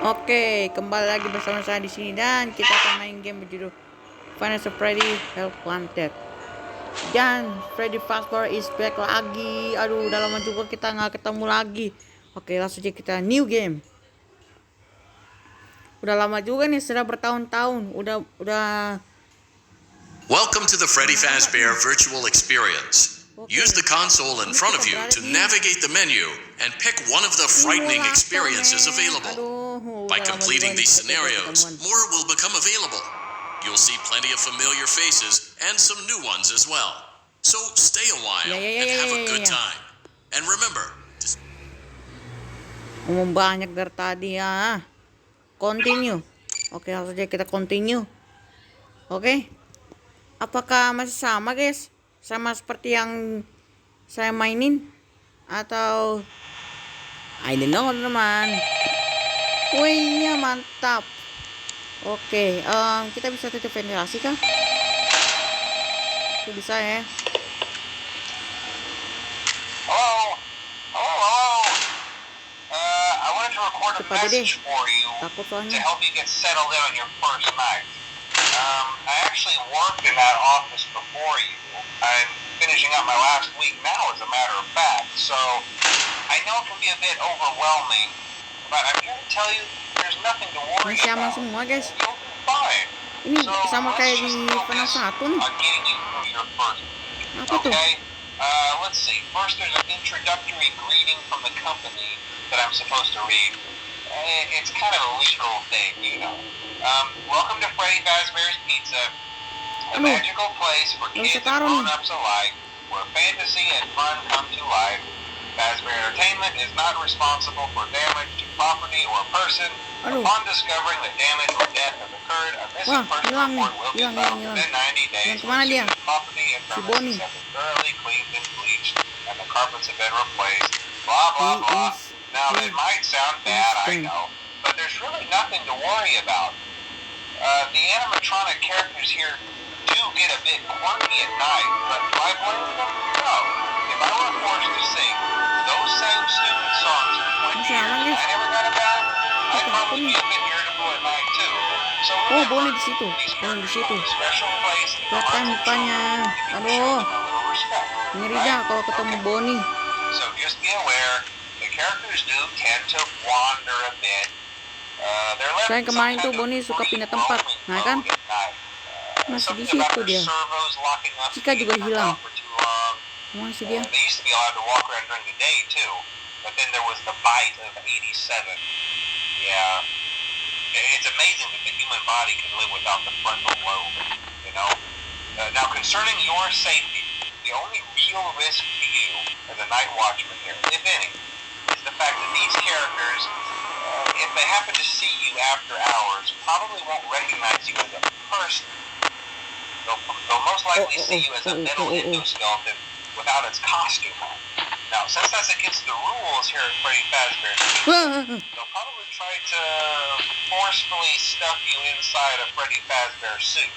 Oke, kembali lagi bersama saya di sini dan kita akan main game berjudul Final Freddy Help Wanted. Dan Freddy Fazbear is back lagi. Aduh, udah lama juga kita nggak ketemu lagi. Oke, langsung aja kita new game. Udah lama juga nih, sudah bertahun-tahun. Udah. Welcome to the Freddy Fazbear Virtual Experience. Use the console in front of you to navigate the menu and pick one of the frightening experiences available. By completing these scenarios, more will become available. You'll see plenty of familiar faces and some new ones as well. So stay a while and have a good time. And remember, ngomong banyak dari tadi ya. Continue. Oke, langsung aja kita continue. Oke. Apakah masih sama, guys? Sama seperti yang saya mainin atau I don't know, teman. Wih, ya mantap. Oke, kita bisa tutup ventilasi kah? Oke, bisa ya. Record a message for you to help you get settled in on your first night. I actually worked in that office before you. I'm finishing up my last week now, as a matter of fact. So I know it can be a bit overwhelming, but I'm here to tell you there's nothing to worry about. Semua, guys. You'll be fine. Ini sama kayak di Final 1 nih. Apa tuh? Okay. Let's see. First, there's an introductory greeting from the company that I'm supposed to read. It's kind of a legal thing, you know. Welcome to Freddy Fazbear's Pizza, a magical place for kids and grown-ups alike, where fantasy and fun come to life. Fazbear Entertainment is not responsible for damage to property or person. Upon discovering that damage or death has occurred, a missing person report will be filed within 90 days. Property and premises have been thoroughly cleaned and bleached, and the carpets have been replaced. Blah, blah, blah. Now, it might sound bad, I know, but there's really nothing to worry about. The animatronic characters here do get a bit quirky at night, but do I blame them? No. If I were forced to sing those same stupid songs for 20 years and I never got a bath, I'd probably be a bit irritable at night too. So Bonnie di situ. Bonnie di situ. Kelihatan mukanya. Aduh. Ngeri dah kalau ketemu Bonnie. So just be aware, the characters do tend to wander a bit. Saya kemarin tuh Bonnie suka pindah tempat, nah kan? Masih di situ dia. Cika juga hilang. Masih dia. They used to be allowed to walk around during the day too, but then there was the bite of '87. Yeah, it's amazing that the human body can live without the frontal lobe. You know. Now, concerning your safety, the only real risk to you as a night watchman here, if any, is the fact that these characters, if they happen to see you after hours, probably won't recognize you as a person. They'll most likely see you as a metal endoskeleton without its costume on. Now, since that's against the rules here at Freddy Fazbear, they'll probably try to forcefully stuff you inside a Freddy Fazbear suit.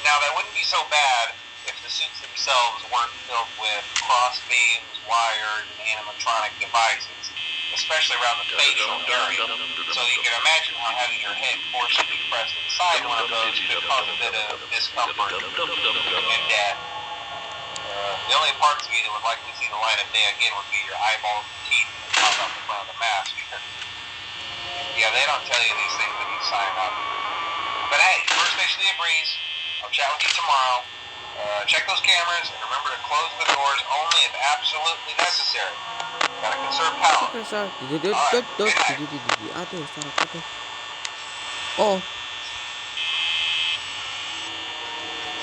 Now, that wouldn't be so bad if the suits themselves weren't filled with cross beams, wires, and animatronic devices, especially around the facial area. So you can imagine how having your head forcibly pressed inside one of those could cause a bit of discomfort and death. The only parts of you that would likely see the light of day again would be your eyeballs and teeth that pop out the front of the mask. Yeah, they don't tell you these things when you sign up. But hey, first station of the breeze. I'll chat with you tomorrow. Check those cameras and remember to close the doors only if absolutely necessary. Gotta conserve power. Oh,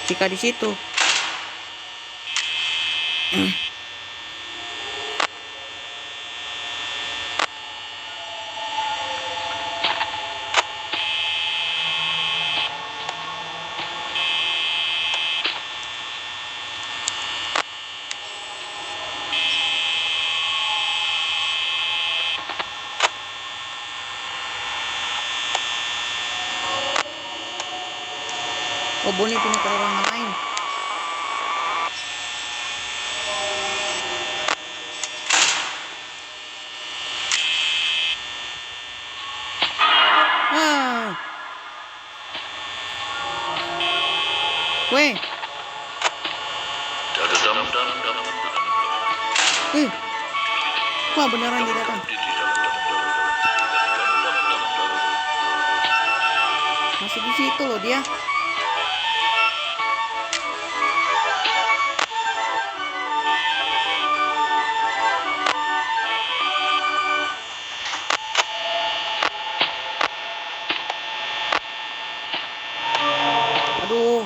Cika di situ. Oh, Bonnie pindah ke ruangan lain. Wah beneran dia datang. Masih di situ loh dia. Aduh.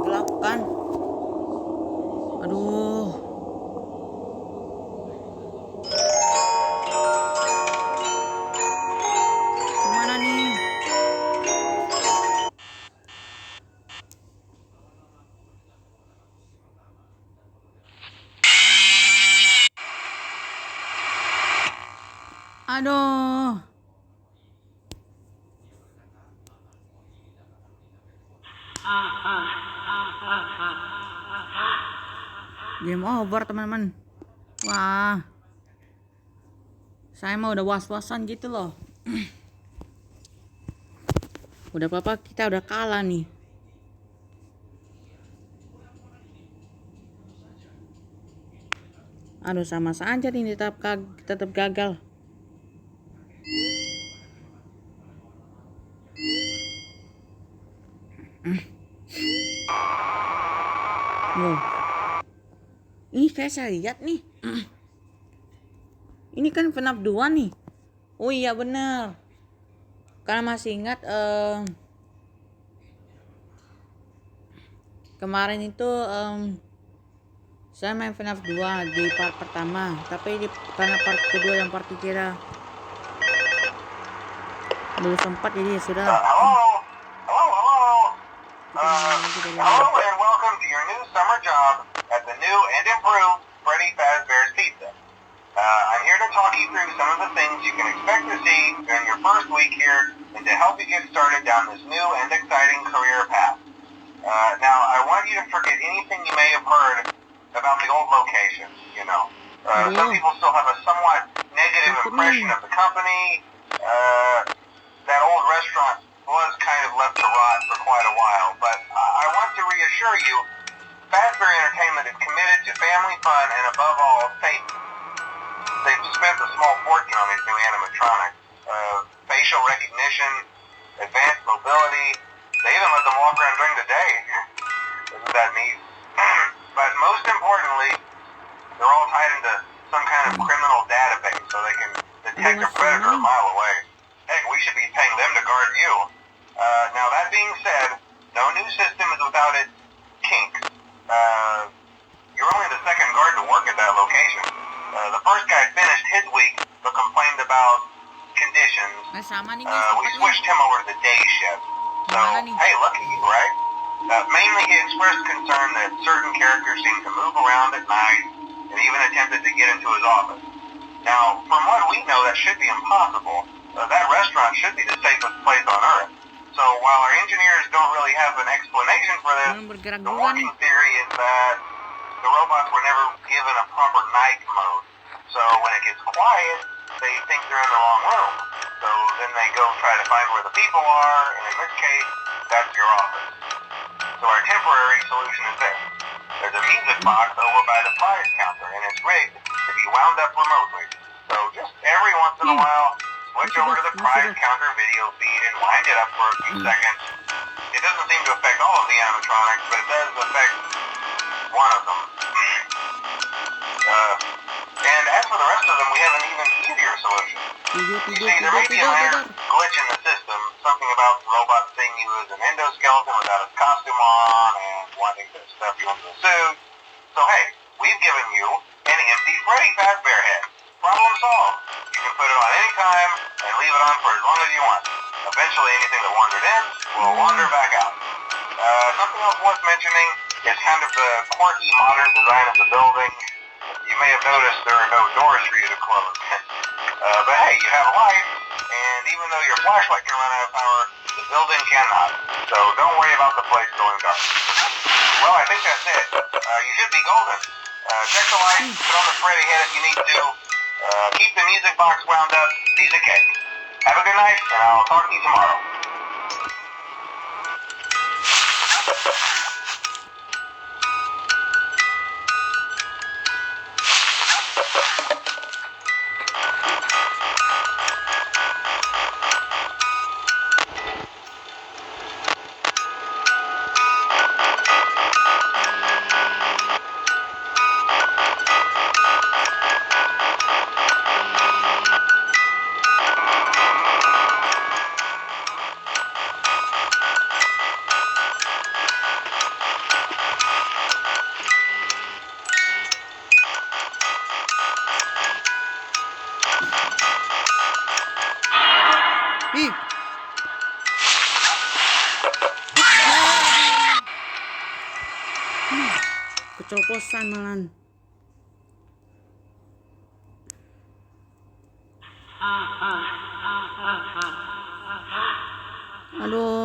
Gelap kan? Aduh. Gimana nih? Aduh. Game over teman-teman. Wah. Saya mah udah was-wasan gitu loh. Udah apa-apa kita udah kalah nih. Aduh sama saja nih tetap gagal. Wow. Ini kayak saya lihat nih. Ini kan FNAF 2 nih. Oh iya bener. Karena masih ingat kemarin itu saya main FNAF 2 di part pertama, tapi karena part kedua dan part ketiga belum sempat, jadi ya sudah. Hello and welcome to your new summer job at the new and improved Freddy Fazbear's Pizza. I'm here to talk you through some of the things you can expect to see during your first week here and to help you get started down this new and exciting career path. Now, I want you to forget anything you may have heard about the old locations, you know. Some people still have a somewhat negative impression of the company. That old restaurant was kind of left to rot for quite a while, but I want to reassure you, Fazbear Entertainment is committed to family fun and above all, safety. They've spent a small fortune on these new animatronics. Facial recognition, advanced mobility, they even let them walk around during the day. Isn't that neat? But most importantly, they're all tied into some kind of criminal database so they can detect a predator a mile away. Heck, we should be paying them to guard you. Now that being said, no new system is without its kinks. You're only the second guard to work at that location. The first guy finished his week but complained about conditions. We switched him over to the day shift. So, hey, lucky you, right? Mainly he expressed concern that certain characters seem to move around at night and even attempted to get into his office. Now, from what we know, that should be impossible. That restaurant should be the safest place on Earth. So while our engineers don't really have an explanation for this, the working theory is that the robots were never given a proper night mode. So when it gets quiet, they think they're in the wrong room. So then they go try to find where the people are, and in this case, that's your office. So our temporary solution is this. There's a music box over by the prize counter, and it's rigged to be wound up remotely. So just every once in a while, switch over to the prize counter video feed and wind it up for a few seconds. It doesn't seem to affect all of the animatronics, but it does affect one of them. And as for the rest of them, we have an even easier solution. You see, there may be a minor glitch in the system, something about the robot seeing you as an endoskeleton without its costume on and wanting to stuff you into a suit. So hey, we've given you an empty Freddy Fazbear head. Problem solved. You can put it on any time and leave it on for as long as you want. Eventually anything that wandered in will wander back out. Something else worth mentioning is kind of the quirky modern design of the building. You may have noticed there are no doors for you to close. But hey, you have a light, and even though your flashlight can run out of power, the building cannot. So don't worry about the place going dark. Well, I think that's it. You should be golden. Check the lights, put on the Freddy head if you need to. Keep the music box wound up, piece of cake. Have a good night, and I'll talk to you tomorrow. Ih. Kecoposan malan. Aduh.